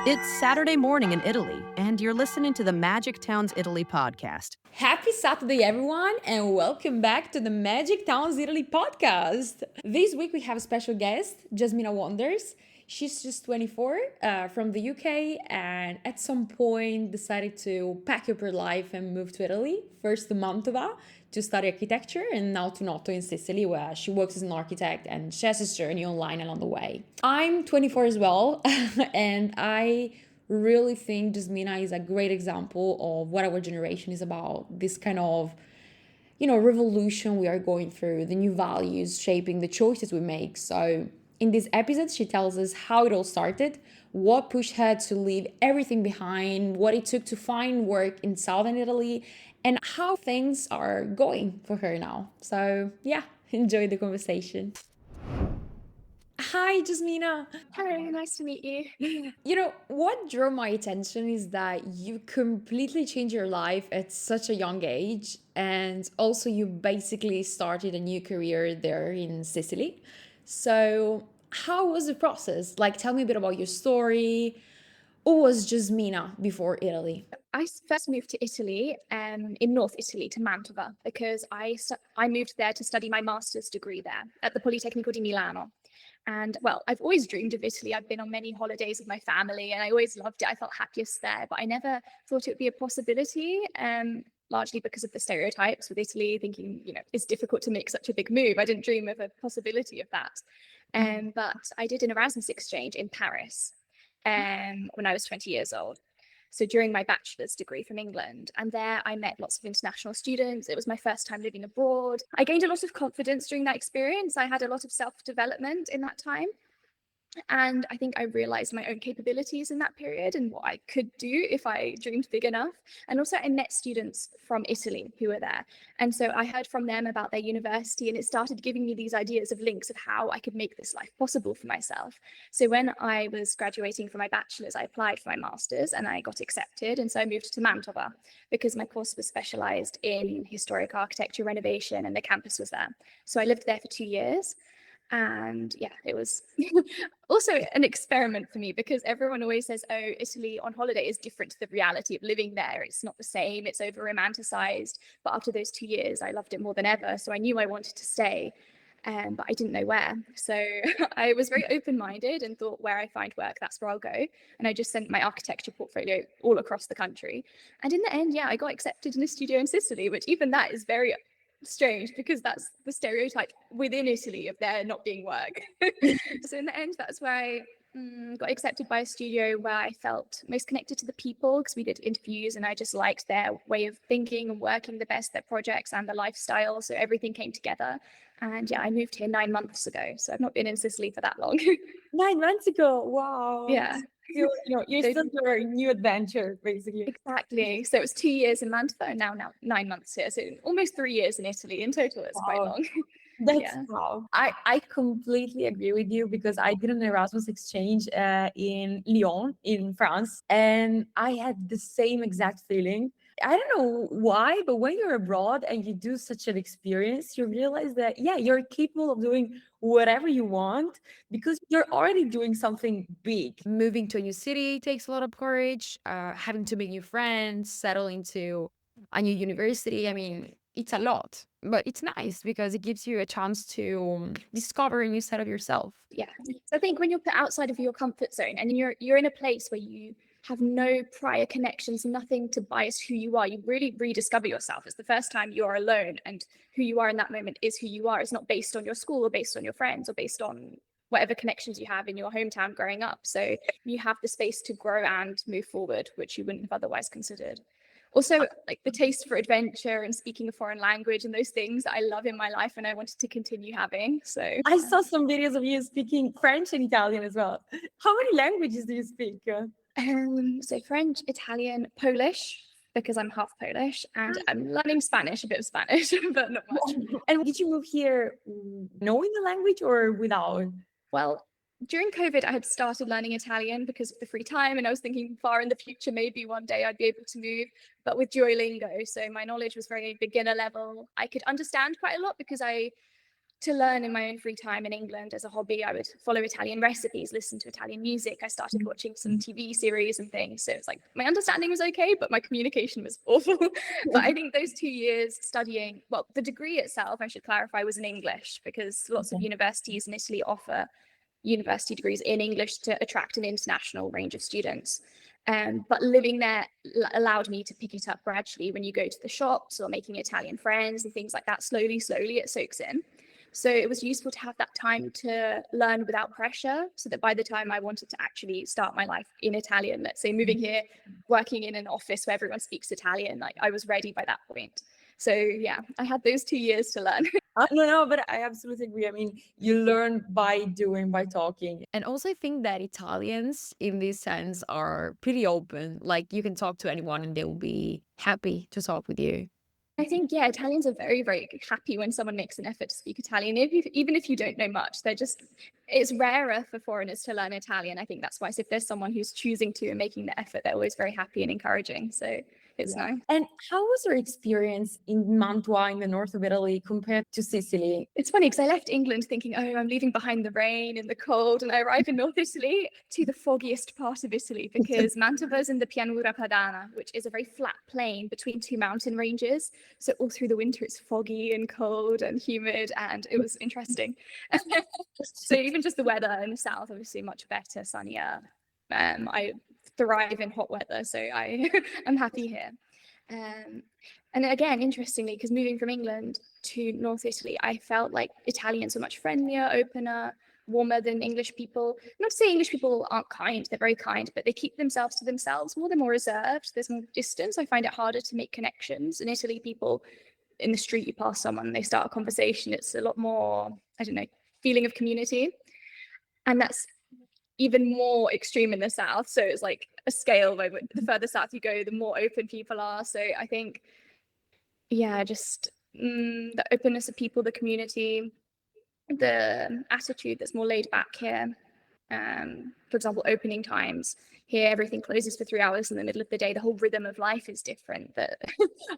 It's Saturday morning in Italy, and you're listening to the Magic Towns Italy podcast. Happy Saturday, everyone, and welcome back to the Magic Towns Italy podcast. This week we have a special guest, Jasmina Wanders. She's just 24 from the UK, and at some point decided to pack up her life and move to Italy. First to Mantova to study architecture, and now to Noto in Sicily, where she works as an architect and she has this journey online along the way. I'm 24 as well, and I really think Jasmina is a great example of what our generation is about. This kind of, revolution we are going through, the new values shaping the choices we make. So in this episode, she tells us how it all started, what pushed her to leave everything behind, what it took to find work in southern Italy, and how things are going for her now. So yeah, enjoy the conversation. Hi, Jasmina. Hello, nice to meet you. What drew my attention is that you completely changed your life at such a young age. And also, you basically started a new career there in Sicily. So, how was the process? Like, tell me a bit about your story. Who was Jasmina before Italy? I first moved to Italy, in North Italy, to Mantova, because I moved there to study my master's degree there at the Politecnico di Milano. And well, I've always dreamed of Italy. I've been on many holidays with my family and I always loved it. I felt happiest there, but I never thought it would be a possibility, largely because of the stereotypes with Italy, thinking, it's difficult to make such a big move. I didn't dream of a possibility of that. But I did an Erasmus exchange in Paris when I was 20 years old. So during my bachelor's degree from England, and there I met lots of international students. It was my first time living abroad. I gained a lot of confidence during that experience. I had a lot of self-development in that time. And I think I realized my own capabilities in that period and what I could do if I dreamed big enough. And also I met students from Italy who were there. And so I heard from them about their university, and it started giving me these ideas of links of how I could make this life possible for myself. So when I was graduating from my bachelor's, I applied for my master's and I got accepted. And so I moved to Mantova because my course was specialized in historic architecture renovation and the campus was there. So I lived there for 2 years. And yeah, it was also an experiment for me because everyone always says, oh, Italy on holiday is different to the reality of living there. It's not the same. It's over romanticized. But after those 2 years, I loved it more than ever. So I knew I wanted to stay, but I didn't know where. So I was very open-minded and thought where I find work, that's where I'll go. And I just sent my architecture portfolio all across the country. And in the end, yeah, I got accepted in a studio in Sicily, which even that is very strange because that's the stereotype within Italy of there not being work. So in the end, that's where I got accepted by a studio where I felt most connected to the people because we did interviews and I just liked their way of thinking and working the best, their projects and the lifestyle. So everything came together. And yeah, I moved here 9 months ago. So I've not been in Sicily for that long. 9 months ago. Wow. Yeah. You're still your new adventure, basically. Exactly. So it was 2 years in Mantova and now 9 months here. So almost 3 years in Italy. In total, it's quite long. That's wow. I completely agree with you because I did an Erasmus exchange in Lyon in France, and I had the same exact feeling. I don't know why, but when you're abroad and you do such an experience, you realize that, yeah, you're capable of doing whatever you want because you're already doing something big. Moving to a new city takes a lot of courage, having to make new friends, settle into a new university. I mean, it's a lot, but it's nice because it gives you a chance to discover a new side of yourself. Yeah. So I think when you're put outside of your comfort zone and you're in a place where you have no prior connections, nothing to bias who you are, you really rediscover yourself. It's the first time you're alone and who you are in that moment is who you are. It's not based on your school or based on your friends or based on whatever connections you have in your hometown growing up. So you have the space to grow and move forward, which you wouldn't have otherwise considered. Also, like the taste for adventure and speaking a foreign language and those things that I love in my life and I wanted to continue having. So I saw some videos of you speaking French and Italian as well. How many languages do you speak? So French, Italian, Polish, because I'm half Polish, and I'm learning Spanish, a bit of Spanish, but not much. And did you move here knowing the language or without? Well, during COVID, I had started learning Italian because of the free time, and I was thinking far in the future, maybe one day I'd be able to move, but with Duolingo. So my knowledge was very beginner level. I could understand quite a lot because I to learn in my own free time in England as a hobby. I would follow Italian recipes, listen to Italian music. I started watching some TV series and things. So it's like my understanding was okay, but my communication was awful. But I think those 2 years studying, well, the degree itself, I should clarify, was in English, because lots of universities in Italy offer university degrees in English to attract an international range of students. But living there allowed me to pick it up gradually. When you go to the shops or making Italian friends and things like that, slowly it soaks in. So it was useful to have that time to learn without pressure, so that by the time I wanted to actually start my life in Italian, let's say moving here, working in an office where everyone speaks Italian, like I was ready by that point. So yeah, I had those 2 years to learn. No, but I absolutely agree. I mean, you learn by doing, by talking. And also I think that Italians in this sense are pretty open. Like you can talk to anyone and they will be happy to talk with you. I think, yeah, Italians are very, very happy when someone makes an effort to speak Italian. Even if you don't know much, it's rarer for foreigners to learn Italian. I think that's why. So if there's someone who's choosing to and making the effort, they're always very happy and encouraging. So it's nice. And how was your experience in Mantua in the north of Italy compared to Sicily? It's funny because I left England thinking, oh, I'm leaving behind the rain and the cold, and I arrive in North Italy to the foggiest part of Italy, because Mantova is in the Pianura Padana, which is a very flat plain between two mountain ranges. So all through the winter, it's foggy and cold and humid, and it was interesting. So even just the weather in the south, obviously much better, sunnier. I thrive in hot weather, so I'm happy here. And again, interestingly, because moving from England to North Italy, I felt like Italians were much friendlier, opener, warmer than English people. Not to say English people aren't kind, they're very kind, but they keep themselves to themselves more. They're more reserved, there's more distance. I find it harder to make connections. In Italy, people in the street, you pass someone, they start a conversation. It's a lot more, I don't know, feeling of community. And that's even more extreme in the south. So it's like a scale where the further south you go, the more open people are. So I think, yeah, just the openness of people, the community, the attitude that's more laid back here. For example, opening times. Here, everything closes for 3 hours in the middle of the day. The whole rhythm of life is different that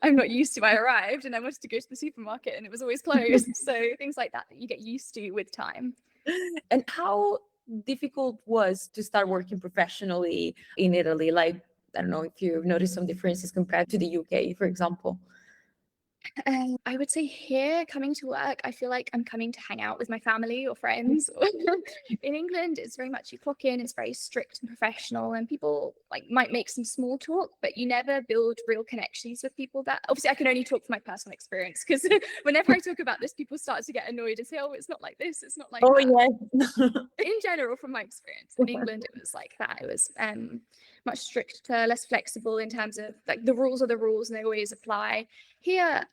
I'm not used to. I arrived and I wanted to go to the supermarket and it was always closed. So things like that you get used to with time. And how difficult was to start working professionally in Italy? Like, I don't know if you've noticed some differences compared to the UK, for example. I would say here, coming to work, I feel like I'm coming to hang out with my family or friends. In England, it's very much you clock in, it's very strict and professional, and people like might make some small talk, but you never build real connections with people. That obviously I can only talk from my personal experience, because whenever I talk about this, people start to get annoyed and say, "Oh, it's not like this, it's not like that." Yeah. In general, from my experience in England, it was like that. It was much stricter, less flexible in terms of like the rules are the rules and they always apply. Here,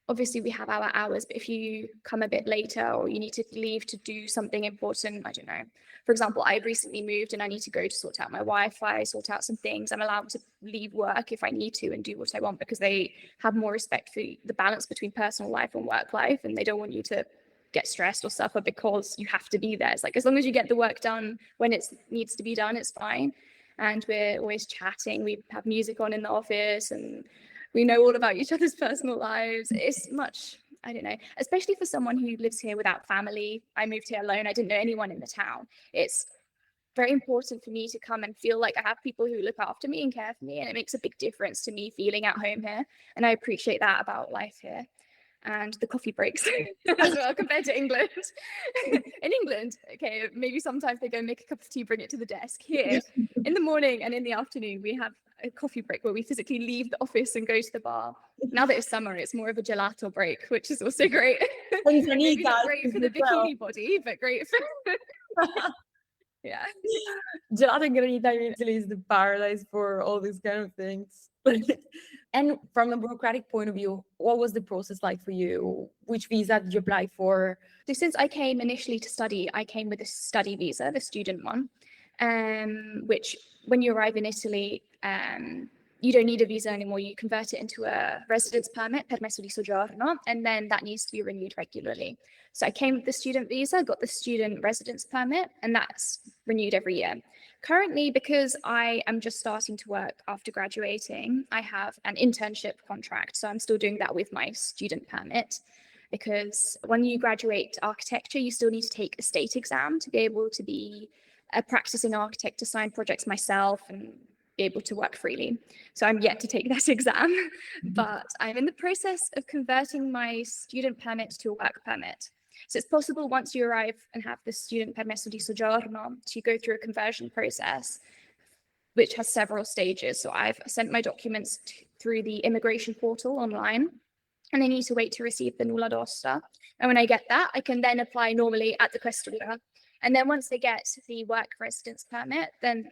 obviously we have our hours, but if you come a bit later or you need to leave to do something important, I don't know. For example, I've recently moved and I need to go to sort out my Wi-Fi, sort out some things. I'm allowed to leave work if I need to and do what I want, because they have more respect for the balance between personal life and work life, and they don't want you to get stressed or suffer because you have to be there. It's like, as long as you get the work done when it needs to be done, it's fine. And we're always chatting. We have music on in the office and we know all about each other's personal lives. It's much, I don't know, especially for someone who lives here without family. I moved here alone. I didn't know anyone in the town. It's very important for me to come and feel like I have people who look after me and care for me. And it makes a big difference to me feeling at home here. And I appreciate that about life here. And the coffee breaks as well compared to England. In England, okay, maybe sometimes they go make a cup of tea, bring it to the desk. Here, in the morning and in the afternoon, we have a coffee break where we physically leave the office and go to the bar. Now that it's summer, it's more of a gelato break, which is also great. Maybe not great for the bikini body, but great for yeah. Gelato and granita in Italy is the paradise for all these kind of things. And from a bureaucratic point of view, what was the process like for you? Which visa did you apply for? So since I came initially to study, I came with a study visa, the student one, which when you arrive in Italy, you don't need a visa anymore. You convert it into a residence permit, permesso di soggiorno, and then that needs to be renewed regularly. So I came with the student visa, got the student residence permit, and that's renewed every year. Currently, because I am just starting to work after graduating, I have an internship contract. So I'm still doing that with my student permit. because when you graduate architecture, you still need to take a state exam to be able to be a practicing architect, to sign projects myself and be able to work freely. So I'm yet to take that exam, but I'm in the process of converting my student permit to a work permit. So it's possible once you arrive and have the student permesso di soggiorno to go through a conversion process, which has several stages. So I've sent my documents through the immigration portal online, and I need to wait to receive the nulla d'osta. And when I get that, I can then apply normally at the questura. And then once I get the work residence permit, then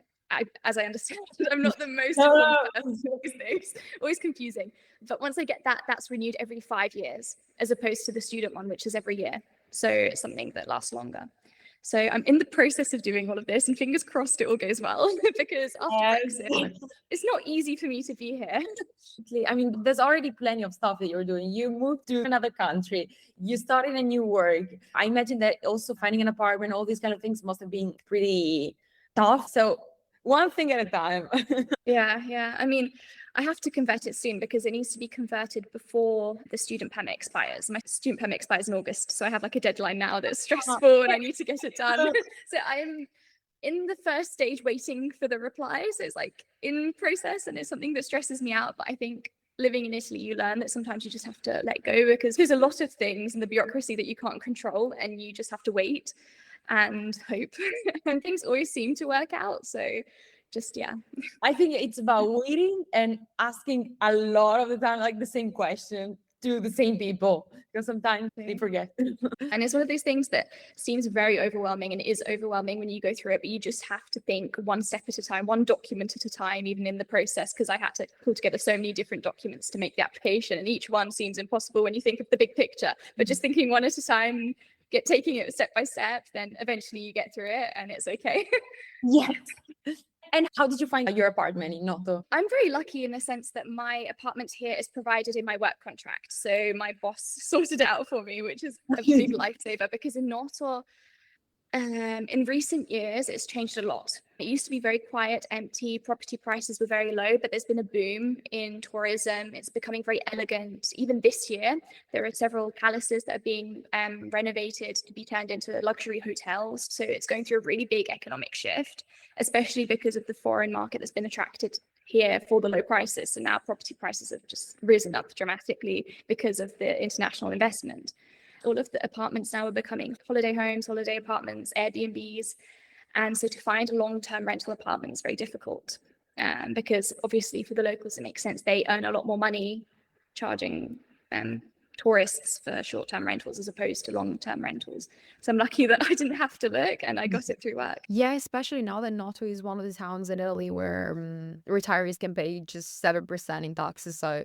as I understand, I'm not the most informed person with these things, always confusing. But once I get that, that's renewed every 5 years, as opposed to the student one, which is every year. So it's something that lasts longer. So I'm in the process of doing all of this, and fingers crossed it all goes well, because after Brexit, it's not easy for me to be here. I mean, there's already plenty of stuff that you're doing. You moved to another country, you started a new work. I imagine that also finding an apartment, all these kind of things must have been pretty tough. So one thing at a time. Yeah. I mean, I have to convert it soon because it needs to be converted before the student permit expires. My student permit expires in August, so I have like a deadline now that's stressful and I need to get it done. So I'm in the first stage waiting for the reply. So it's like in process, and it's something that stresses me out. But I think living in Italy, you learn that sometimes you just have to let go, because there's a lot of things in the bureaucracy that you can't control, and you just have to wait and hope. And things always seem to work out. So just, yeah. I think it's about waiting and asking a lot of the time, like the same question to the same people, because sometimes they forget. And it's one of those things that seems very overwhelming, and is overwhelming when you go through it, but you just have to think one step at a time, one document at a time, even in the process, because I had to pull together so many different documents to make the application, and each one seems impossible when you think of the big picture. But just thinking one at a time, taking it step by step, then eventually you get through it and it's okay. Yes. And how did you find your apartment in Noto? I'm very lucky in the sense that my apartment here is provided in my work contract. So my boss sorted it out for me, which is a big lifesaver, because in Noto, in recent years, it's changed a lot. It used to be very quiet, empty, property prices were very low, but there's been a boom in tourism. It's becoming very elegant. Even this year, there are several palaces that are being renovated to be turned into luxury hotels. So it's going through a really big economic shift, especially because of the foreign market that's been attracted here for the low prices. So now property prices have just risen up dramatically because of the international investment. All of the apartments now are becoming holiday homes, holiday apartments, Airbnbs. And so to find a long-term rental apartment is very difficult, because obviously for the locals, it makes sense. They earn a lot more money charging tourists for short-term rentals as opposed to long-term rentals. So I'm lucky that I didn't have to look and I got it through work. Yeah, especially now that Noto is one of the towns in Italy where retirees can pay just 7% in taxes. So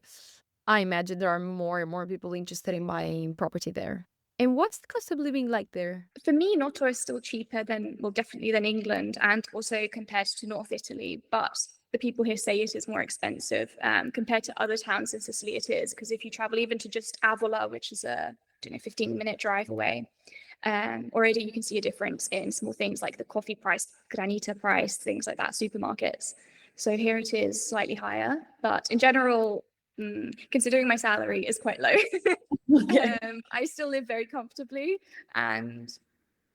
I imagine there are more and more people interested in buying property there. And what's the cost of living like there? For me, Noto is still cheaper than, well, definitely than England, and also compared to North Italy. But the people here say it is more expensive compared to other towns in Sicily. It is, because if you travel even to just Avola, which is a 15-minute drive away, already you can see a difference in small things like the coffee price, granita price, things like that, supermarkets. So here it is slightly higher, but in general, considering my salary is quite low, I still live very comfortably, and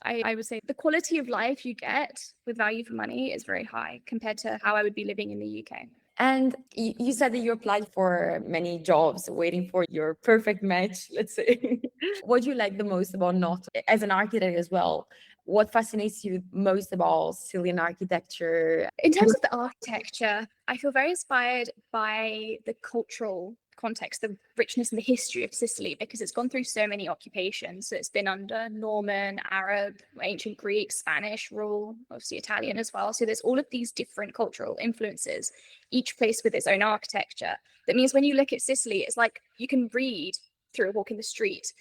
I would say the quality of life you get with value for money is very high compared to how I would be living in the UK. And you said that you applied for many jobs, waiting for your perfect match, let's say. What do you like the most about Noto as an architect as well? What fascinates you most about Sicilian architecture? In terms of the architecture, I feel very inspired by the cultural context, the richness and the history of Sicily, because it's gone through so many occupations. So it's been under Norman, Arab, ancient Greek, Spanish rule, obviously Italian as well. So there's all of these different cultural influences, each place with its own architecture. That means when you look at Sicily, it's like you can read through a walk in the street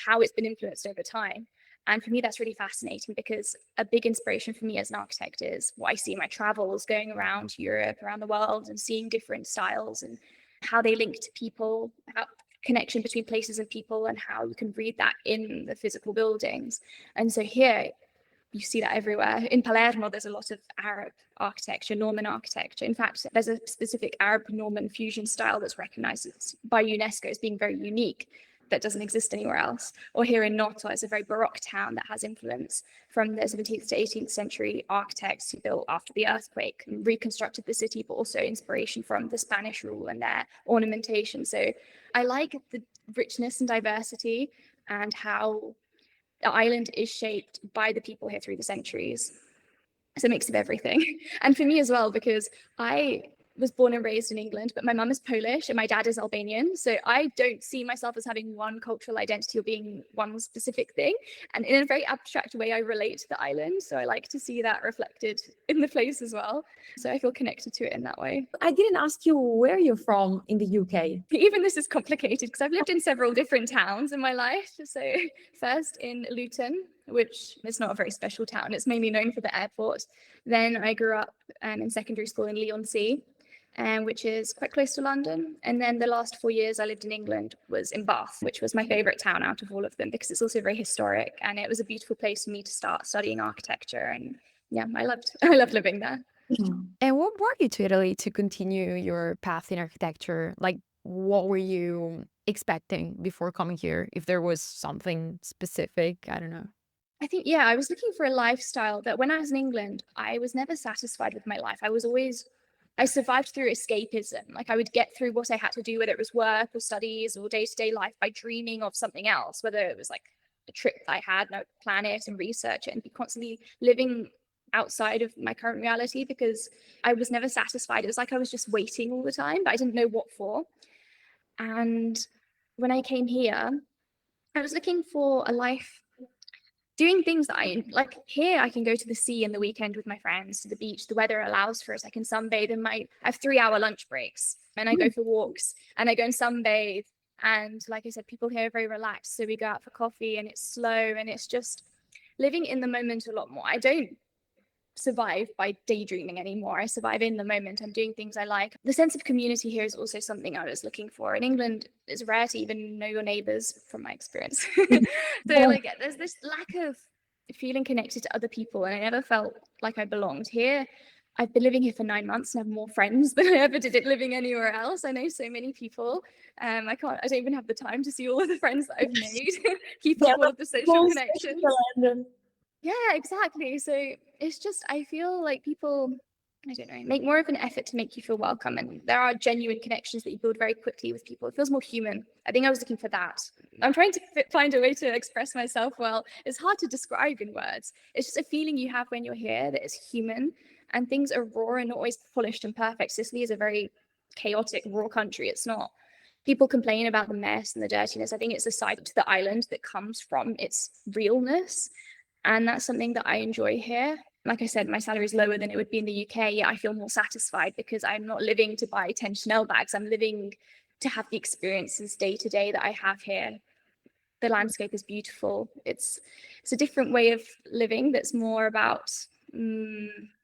how it's been influenced over time. And for me, that's really fascinating, because a big inspiration for me as an architect is what I see in my travels, going around Europe, around the world, and seeing different styles and how they link to people, how connection between places and people, and how you can read that in the physical buildings. And so here, you see that everywhere. In Palermo, there's a lot of Arab architecture, Norman architecture. In fact, there's a specific Arab-Norman fusion style that's recognized by UNESCO as being very unique, that doesn't exist anywhere else. Or here in Noto, it's a very Baroque town that has influence from the 17th to 18th century architects who built after the earthquake and reconstructed the city, but also inspiration from the Spanish rule and their ornamentation. So I like the richness and diversity and how the island is shaped by the people here through the centuries. It's a mix of everything. And for me as well, because I was born and raised in England, but my mum is Polish and my dad is Albanian. So I don't see myself as having one cultural identity or being one specific thing. And in a very abstract way, I relate to the island. So I like to see that reflected in the place as well. So I feel connected to it in that way. I didn't ask you where you're from in the UK. Even this is complicated because I've lived in several different towns in my life. So first in Luton, which is not a very special town. It's mainly known for the airport. Then I grew up in secondary school in Leigh-on-Sea, which is quite close to London. And then the last 4 years I lived in England was in Bath, which was my favourite town out of all of them because it's also very historic and it was a beautiful place for me to start studying architecture. And yeah, I loved living there. And what brought you to Italy to continue your path in architecture? Like, what were you expecting before coming here? If there was something specific, I don't know. I think, yeah, I was looking for a lifestyle that when I was in England, I was never satisfied with my life. I survived through escapism. Like I would get through what I had to do, whether it was work or studies or day-to-day life by dreaming of something else, whether it was like a trip that I had and I would plan it and research it and be constantly living outside of my current reality because I was never satisfied. It was like I was just waiting all the time, but I didn't know what for. And when I came here, I was looking for a life doing things that I like. Here I can go to the sea in the weekend with my friends, to the beach. The weather allows for it. I can sunbathe in I have 3-hour lunch breaks and I go for walks and I go and sunbathe. And like I said, people here are very relaxed. So we go out for coffee and it's slow and it's just living in the moment a lot more. I don't survive by daydreaming anymore. I survive in the moment. I'm doing things I like. The sense of community here is also something I was looking for. In England, it's rare to even know your neighbors from my experience. So like there's this lack of feeling connected to other people and I never felt like I belonged. Here, I've been living here for 9 months and have more friends than I ever did it living anywhere else. I know so many people. I don't even have the time to see all of the friends that I've made, keep up all of the social connections. Yeah, exactly. So it's just, I feel like people, I don't know, make more of an effort to make you feel welcome. And there are genuine connections that you build very quickly with people. It feels more human. I think I was looking for that. I'm trying to find a way to express myself well. It's hard to describe in words. It's just a feeling you have when you're here that is human and things are raw and not always polished and perfect. Sicily is a very chaotic, raw country. It's not. People complain about the mess and the dirtiness. I think it's the side to the island that comes from its realness. And that's something that I enjoy here. Like I said, my salary is lower than it would be in the UK, yet I feel more satisfied because I'm not living to buy 10 Chanel bags. I'm living to have the experiences day to day that I have here. The landscape is beautiful. It's a different way of living that's more about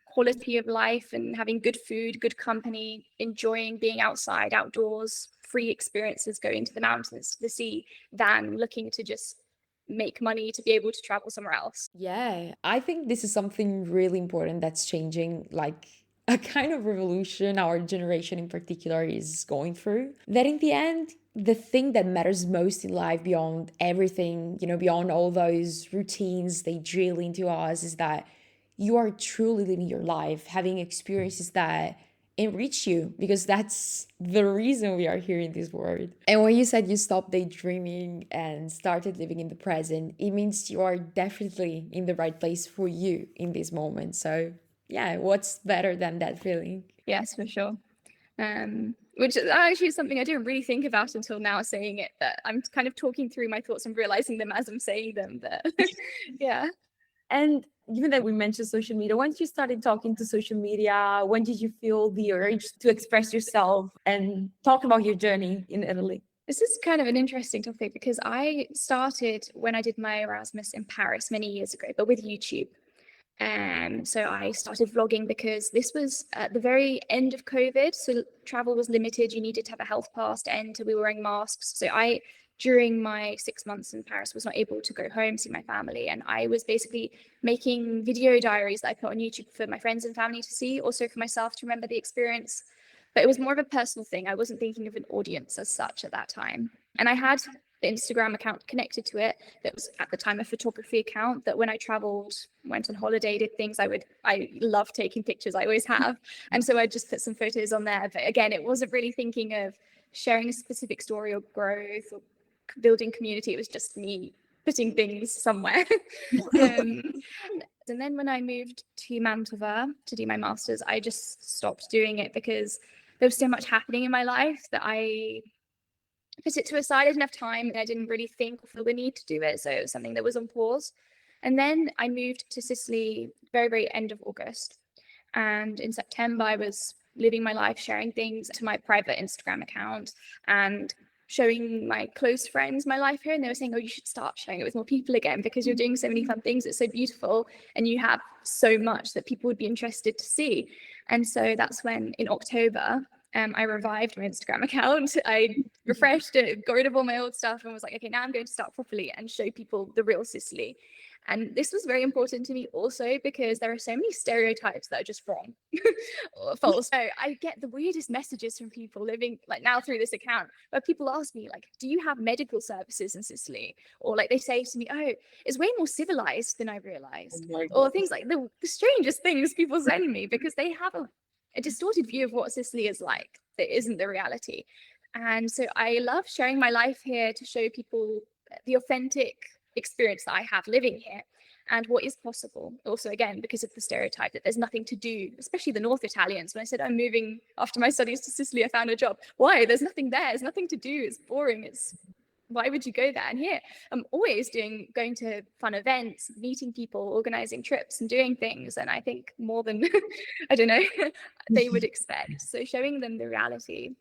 quality of life and having good food, good company, enjoying being outside, outdoors, free experiences, going to the mountains, to the sea, than looking to just make money to be able to travel somewhere else. Yeah, I think this is something really important that's changing, like a kind of revolution our generation in particular is going through. That in the end, the thing that matters most in life beyond everything, beyond all those routines they drill into us, is that you are truly living your life, having experiences that enrich you, because that's the reason we are here in this world. And when you said you stopped daydreaming and started living in the present, it means you are definitely in the right place for you in this moment. So yeah, what's better than that feeling? Yes, for sure. Which is actually something I didn't really think about until now saying it, that I'm kind of talking through my thoughts and realizing them as I'm saying them. But yeah. And given that we mentioned social media, once you started talking to social media, when did you feel the urge to express yourself and talk about your journey in Italy? This is kind of an interesting topic because I started when I did my Erasmus in Paris many years ago, but with YouTube. So I started vlogging because this was at the very end of COVID. So travel was limited. You needed to have a health pass to enter. We were wearing masks. So during my 6 months in Paris, was not able to go home, see my family. And I was basically making video diaries that I put on YouTube for my friends and family to see, also for myself to remember the experience. But it was more of a personal thing. I wasn't thinking of an audience as such at that time. And I had the Instagram account connected to it that was at the time a photography account, that when I traveled, went on holiday, did things, I love taking pictures, I always have. And so I just put some photos on there. But again, it wasn't really thinking of sharing a specific story or growth or building community. It was just me putting things somewhere. um, and then when I moved to Mantova to do my master's, I just stopped doing it because there was so much happening in my life that I put it to a side. I didn't have time and I didn't really think or feel the need to do it. So it was something that was on pause. And then I moved to Sicily very, very end of August. And in September, I was living my life, sharing things to my private Instagram account and showing my close friends my life here. And they were saying, oh, you should start sharing it with more people again because you're doing so many fun things. It's so beautiful. And you have so much that people would be interested to see. And so that's when in October, I revived my Instagram account. I refreshed it, got rid of all my old stuff and was like, okay, now I'm going to start properly and show people the real Sicily. And this was very important to me also because there are so many stereotypes that are just wrong or false. So I get the weirdest messages from people living like now through this account where people ask me like, do you have medical services in Sicily? Or like they say to me, oh, it's way more civilized than I realized. Or things like the strangest things people send me because they have a distorted view of what Sicily is like that isn't the reality. And so I love sharing my life here to show people the authentic experience that I have living here and what is possible. Also, again, because of the stereotype that there's nothing to do, especially the North Italians. When I said I'm moving after my studies to Sicily, I found a job. Why? There's nothing there. There's nothing to do. It's boring. Why would you go there? And here I'm always going to fun events, meeting people, organizing trips and doing things. And I think more than, I don't know, they would expect. So showing them the reality,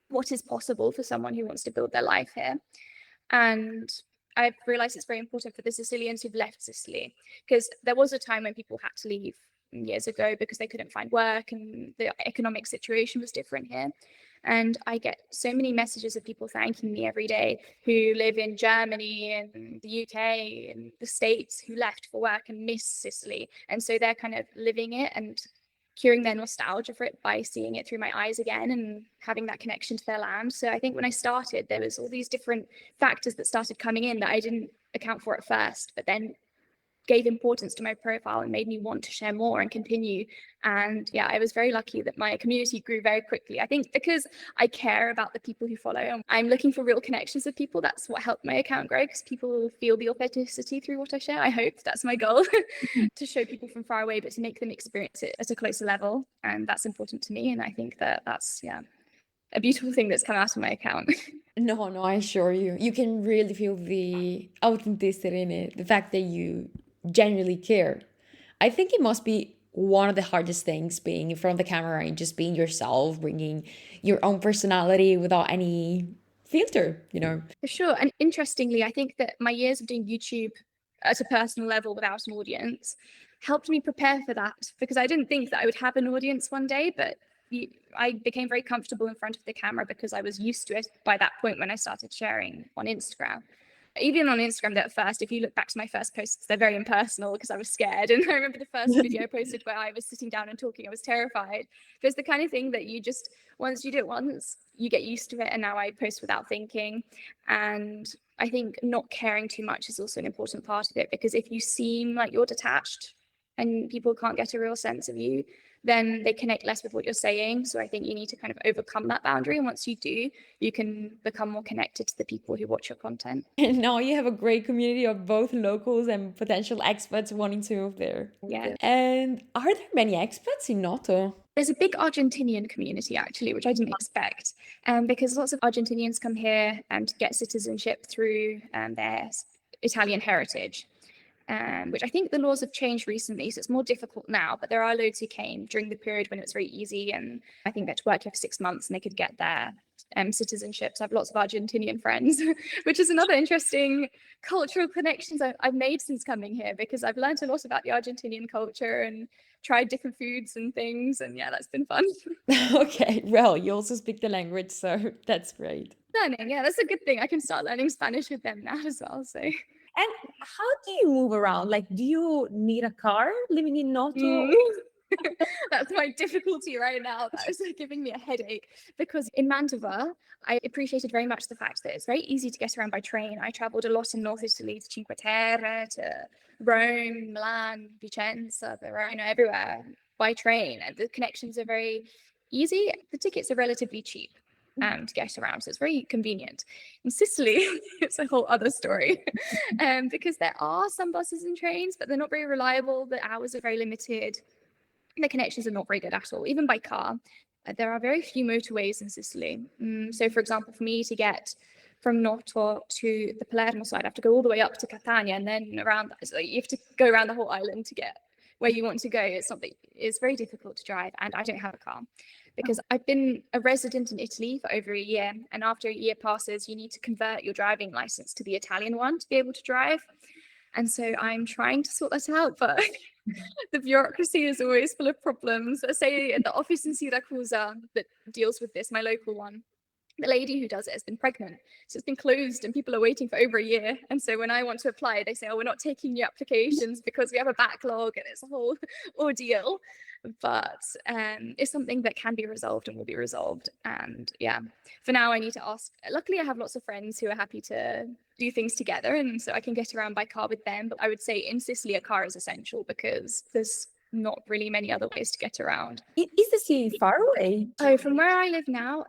what is possible for someone who wants to build their life here. And I've realized it's very important for the Sicilians who've left Sicily, because there was a time when people had to leave years ago because they couldn't find work and the economic situation was different here. And I get so many messages of people thanking me every day who live in Germany and the UK and the States who left for work and miss Sicily. And so they're kind of living it and curing their nostalgia for it by seeing it through my eyes again and having that connection to their land. So I think when I started, there was all these different factors that started coming in that I didn't account for at first, but then gave importance to my profile and made me want to share more and continue. And yeah, I was very lucky that my community grew very quickly. I think because I care about the people who follow and I'm looking for real connections with people. That's what helped my account grow, because people feel the authenticity through what I share. I hope that's my goal, to show people from far away, but to make them experience it at a closer level. And that's important to me. And I think that that's, yeah, a beautiful thing that's come out of my account. No, I assure you, you can really feel the authenticity in it, the fact that you genuinely care. I think it must be one of the hardest things being in front of the camera and just being yourself, bringing your own personality without any filter, you know? For sure. And interestingly, I think that my years of doing YouTube at a personal level without an audience helped me prepare for that, because I didn't think that I would have an audience one day, but I became very comfortable in front of the camera because I was used to it by that point when I started sharing on Instagram. Even on Instagram at first, if you look back to my first posts, they're very impersonal because I was scared. And I remember the first video I posted where I was sitting down and talking, I was terrified. But it's the kind of thing that you just, once you do it once, you get used to it. And now I post without thinking. And I think not caring too much is also an important part of it, because if you seem like you're detached and people can't get a real sense of you, then they connect less with what you're saying. So I think you need to kind of overcome that boundary. And once you do, you can become more connected to the people who watch your content. And now you have a great community of both locals and potential expats wanting to move there. Yeah. And are there many expats in Noto? There's a big Argentinian community, actually, which I didn't expect, because lots of Argentinians come here to get citizenship through their Italian heritage. Which I think the laws have changed recently, so it's more difficult now, but there are loads who came during the period when it was very easy, and I think they had to work here for 6 months and they could get their citizenship. So I have lots of Argentinian friends, which is another interesting cultural connections I've made since coming here, because I've learned a lot about the Argentinian culture and tried different foods and things, and yeah, that's been fun. Okay, well, you also speak the language, so that's great. Learning, yeah, that's a good thing. I can start learning Spanish with them now as well, so... And how do you move around? Like, do you need a car living in Noto? That's my difficulty right now. That is giving me a headache because in Mantova, I appreciated very much the fact that it's very easy to get around by train. I traveled a lot in North Italy to Cinque Terre, to Rome, Milan, Vicenza, Verona, everywhere by train. And the connections are very easy. The tickets are relatively cheap to get around. So it's very convenient. In Sicily, it's a whole other story because there are some buses and trains, but they're not very reliable. The hours are very limited. The connections are not very good at all, even by car. There are very few motorways in Sicily. So, for example, for me to get from Noto to the Palermo side, I have to go all the way up to Catania and then around. So you have to go around the whole island to get where you want to go. It's very difficult to drive, and I don't have a car because I've been a resident in Italy for over a year. And after a year passes, you need to convert your driving license to the Italian one to be able to drive. And so I'm trying to sort that out, but the bureaucracy is always full of problems. Say at the office in Siracusa that deals with this, my local one, the lady who does it has been pregnant. So it's been closed and people are waiting for over a year. And so when I want to apply, they say, oh, we're not taking new applications because we have a backlog, and it's a whole ordeal. But it's something that can be resolved and will be resolved. And yeah, for now, I need to ask. Luckily, I have lots of friends who are happy to do things together, and so I can get around by car with them. But I would say in Sicily, a car is essential because there's not really many other ways to get around. Is the city far away? So from where I live now,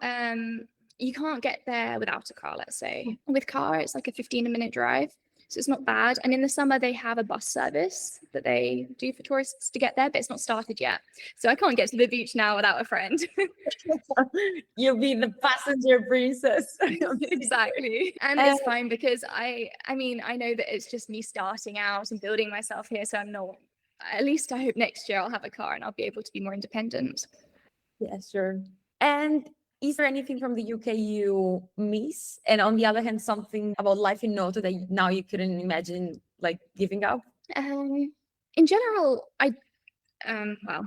you can't get there without a car, let's say. With car, it's like a 15-minute drive. So it's not bad. And in the summer, they have a bus service that they do for tourists to get there, but it's not started yet. So I can't get to the beach now without a friend. You'll be the passenger princess. Exactly. And it's fine because I mean, I know that it's just me starting out and building myself here. So I'm not, at least I hope next year I'll have a car and I'll be able to be more independent. Yeah, sure. And is there anything from the UK you miss? And on the other hand, something about life in Noto that now you couldn't imagine like giving up? In general, well,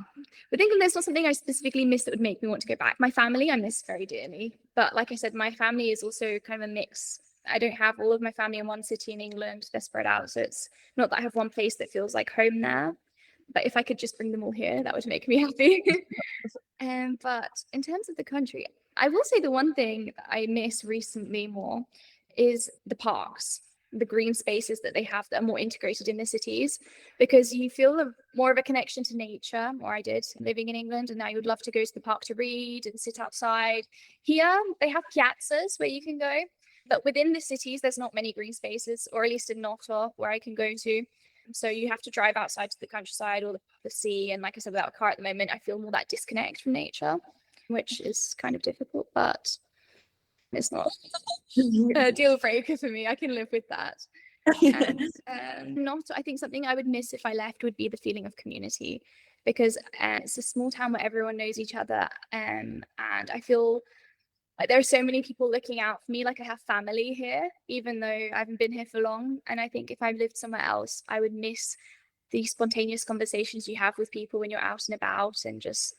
with England, there's not something I specifically miss that would make me want to go back. My family, I miss very dearly. But like I said, my family is also kind of a mix. I don't have all of my family in one city in England. They're spread out. So it's not that I have one place that feels like home there. But if I could just bring them all here, that would make me happy. But in terms of the country, I will say the one thing that I miss recently more is the parks, the green spaces that they have that are more integrated in the cities, because you feel more of a connection to nature, or I did living in England, and now you would love to go to the park to read and sit outside. Here, they have piazzas where you can go, but within the cities, there's not many green spaces, or at least in Noto, where I can go to. So you have to drive outside to the countryside or the sea. And like I said, without a car at the moment, I feel more that disconnect from nature, which is kind of difficult, but it's not a deal breaker for me. I can live with that. And I think something I would miss if I left would be the feeling of community, because it's a small town where everyone knows each other. And I feel like there are so many people looking out for me, like I have family here, even though I haven't been here for long. And I think if I lived somewhere else, I would miss the spontaneous conversations you have with people when you're out and about, and just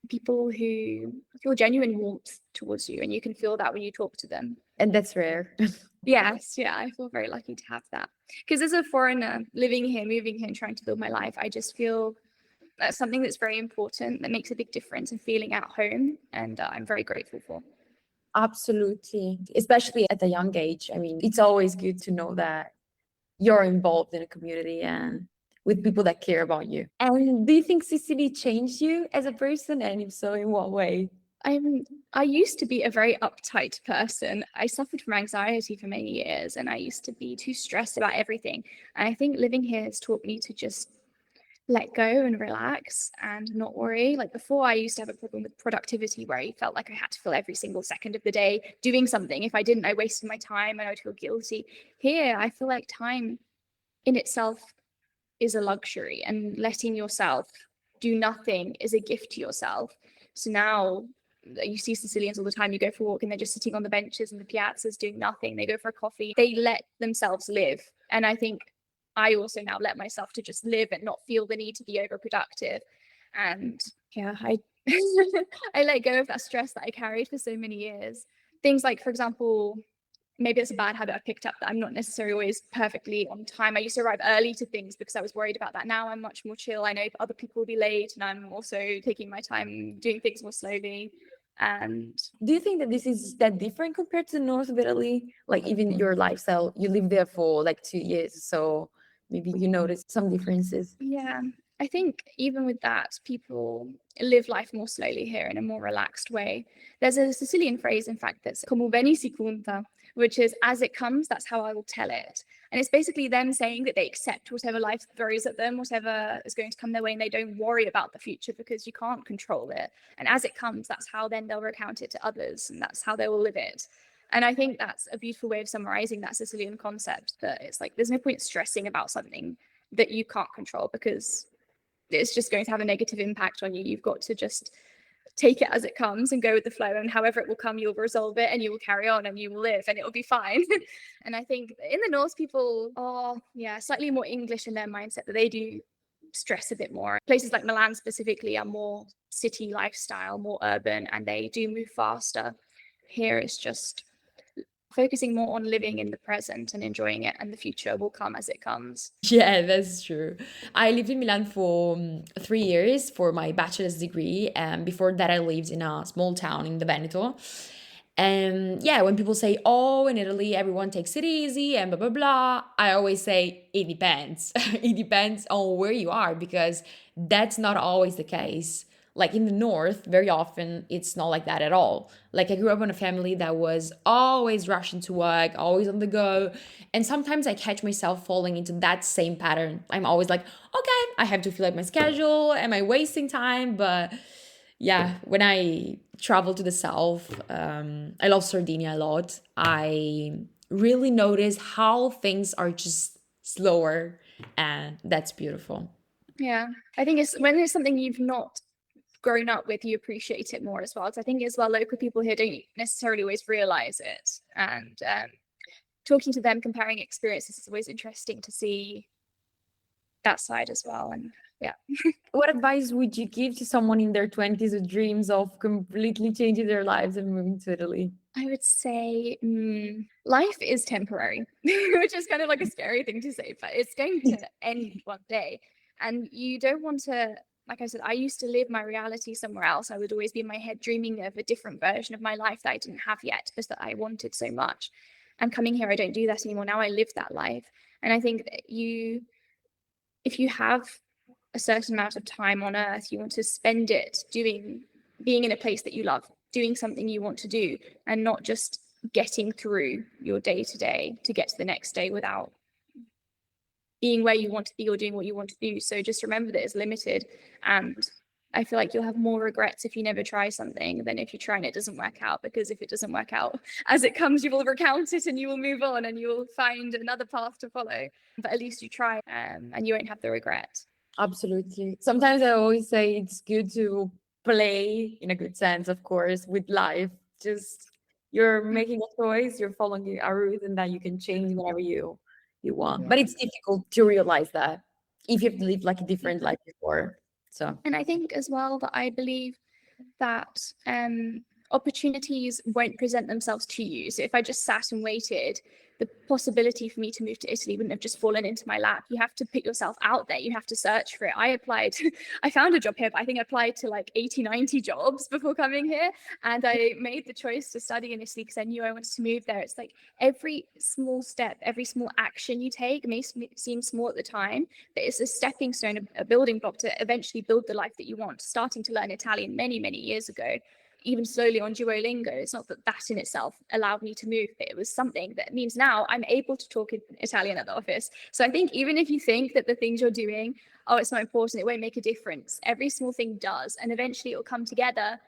people who feel genuine warmth towards you, and you can feel that when you talk to them. And that's rare. Yes, yeah, I feel very lucky to have that. Because as a foreigner living here, moving here, and trying to build my life, I just feel that's something that's very important, that makes a big difference in feeling at home, and I'm very grateful for. Absolutely. Especially at a young age. I mean, it's always good to know that you're involved in a community and with people that care about you. And do you think Sicily changed you as a person? And if so, in what way? I used to be a very uptight person. I suffered from anxiety for many years, and I used to be too stressed about everything. And I think living here has taught me to just let go and relax and not worry. Like before, I used to have a problem with productivity where I felt like I had to fill every single second of the day doing something. If I didn't, I wasted my time and I would feel guilty. Here, I feel like time in itself is a luxury, and letting yourself do nothing is a gift to yourself. So now you see Sicilians all the time, you go for a walk and they're just sitting on the benches and the piazzas doing nothing. They go for a coffee. They let themselves live. And I think I also now let myself to just live and not feel the need to be overproductive. And yeah, I I let go of that stress that I carried for so many years. Things like, for example, maybe it's a bad habit I've picked up, that I'm not necessarily always perfectly on time. I used to arrive early to things because I was worried about that. Now I'm much more chill. I know other people will be late, and I'm also taking my time doing things more slowly. And do you think that this is that different compared to the north of Italy? Like even your lifestyle, you lived there for like 2 years, so maybe you notice some differences. yeah, I think even with that, people live life more slowly here in a more relaxed way. There's a Sicilian phrase, in fact, that's comu veni, cunta, which is as it comes, that's how I will tell it. And it's basically them saying that they accept whatever life throws at them, whatever is going to come their way, and they don't worry about the future because you can't control it. And as it comes, that's how then they'll recount it to others, and that's how they will live it. And I think that's a beautiful way of summarizing that Sicilian concept, that it's like there's no point stressing about something that you can't control because it's just going to have a negative impact on you. You've got to just take it as it comes and go with the flow, and however it will come, you'll resolve it and you will carry on and you will live and it will be fine. And I think in the north, people are slightly more English in their mindset, that they do stress a bit more. Places like Milan specifically are more city lifestyle, more urban, and they do move faster. Here it's just focusing more on living in the present and enjoying it, and the future will come as it comes. Yeah, that's true. I lived in Milan for 3 years for my bachelor's degree, and before that, I lived in a small town in the Veneto. And yeah, when people say, oh, in Italy, everyone takes it easy and blah, blah, blah, I always say it depends. It depends on where you are, because that's not always the case. Like in the north, very often it's not like that at all. Like I grew up in a family that was always rushing to work, always on the go. And sometimes I catch myself falling into that same pattern. I'm always like, okay, I have to fill out my schedule. Am I wasting time? But yeah, when I travel to the south, I love Sardinia a lot. I really notice how things are just slower, and that's beautiful. Yeah, I think it's when it's something you've not grown up with, you appreciate it more as well. So I think as well, local people here don't necessarily always realize it. And talking to them, comparing experiences is always interesting to see that side as well. And yeah. What advice would you give to someone in their 20s who dreams of completely changing their lives and moving to Italy? I would say life is temporary, which is kind of like a scary thing to say, but it's going to end one day. And you don't want to, like I said, I used to live my reality somewhere else. I would always be in my head dreaming of a different version of my life that I didn't have yet, because that I wanted so much. And coming here, I don't do that anymore. Now I live that life. And I think that if you have a certain amount of time on earth, you want to spend it being in a place that you love, doing something you want to do, and not just getting through your day to day to get to the next day without being where you want to be or doing what you want to do. So just remember that it's limited. And I feel like you'll have more regrets if you never try something than if you try and it doesn't work out. Because if it doesn't work out as it comes, you will recount it and you will move on and you will find another path to follow. But at least you try, and you won't have the regret. Absolutely. Sometimes I always say it's good to play, in a good sense, of course, with life. Just you're making a choice, you're following a route, and that you can change whenever you want. But it's difficult to realize that if you've lived like a different life before. So And I think as well that I believe that opportunities won't present themselves to you. So if I just sat and waited, the possibility for me to move to Italy wouldn't have just fallen into my lap. You have to put yourself out there. You have to search for it. I applied, I found a job here, but I think I applied to like 80, 90 jobs before coming here. And I made the choice to study in Italy because I knew I wanted to move there. It's like every small step, every small action you take may seem small at the time, but it's a stepping stone, a building block to eventually build the life that you want. Starting to learn Italian many, many years ago, even slowly on Duolingo, it's not that in itself allowed me to move, but it was something that means now I'm able to talk in Italian at the office. So I think even if you think that the things you're doing, oh, it's not important, it won't make a difference, every small thing does. And eventually it will come together,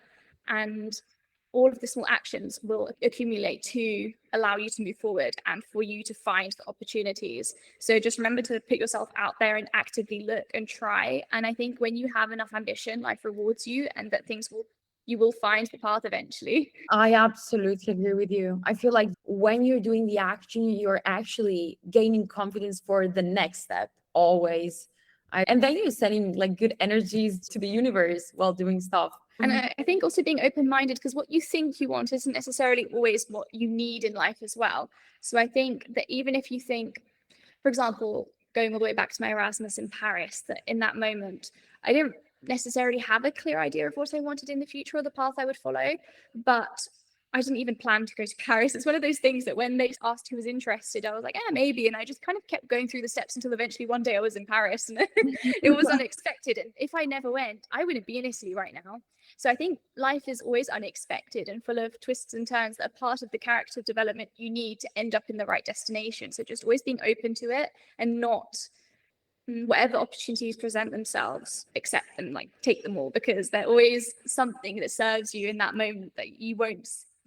and all of the small actions will accumulate to allow you to move forward and for you to find the opportunities. So just remember to put yourself out there and actively look and try. And I think when you have enough ambition, life rewards you, and that you will find the path eventually. I absolutely agree with you. I feel like when you're doing the action, you're actually gaining confidence for the next step, always. And then you're sending like good energies to the universe while doing stuff. And I think also being open-minded, because what you think you want isn't necessarily always what you need in life as well. So I think that even if you think, for example, going all the way back to my Erasmus in Paris, that in that moment, I didn't necessarily have a clear idea of what I wanted in the future or the path I would follow, but I didn't even plan to go to Paris. It's one of those things that when they asked who was interested, I was like, maybe. And I just kind of kept going through the steps until eventually one day I was in Paris and it was unexpected. And if I never went, I wouldn't be in Italy right now. So I think life is always unexpected and full of twists and turns that are part of the character development you need to end up in the right destination. So just always being open to it and not whatever opportunities present themselves, accept them, like take them all, because they're always something that serves you in that moment that you won't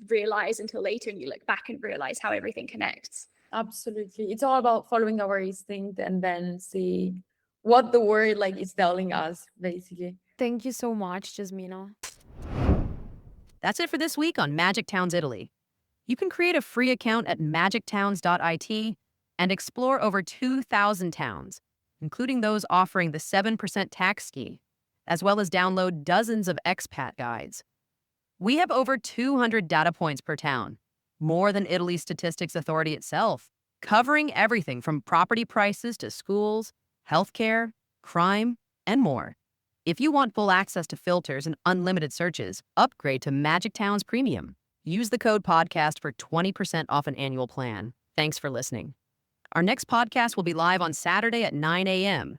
realize until later, and you look back and realize how everything connects. Absolutely. It's all about following our instinct and then see what the word like is telling us, basically. Thank you so much, Jasmina. That's it for this week on Magic Towns Italy. You can create a free account at magictowns.it and explore over 2,000 towns, including those offering the 7% tax ski, as well as download dozens of expat guides. We have over 200 data points per town, more than Italy's Statistics Authority itself, covering everything from property prices to schools, healthcare, crime, and more. If you want full access to filters and unlimited searches, upgrade to Magic Towns Premium. Use the code podcast for 20% off an annual plan. Thanks for listening. Our next podcast will be live on Saturday at 9 a.m.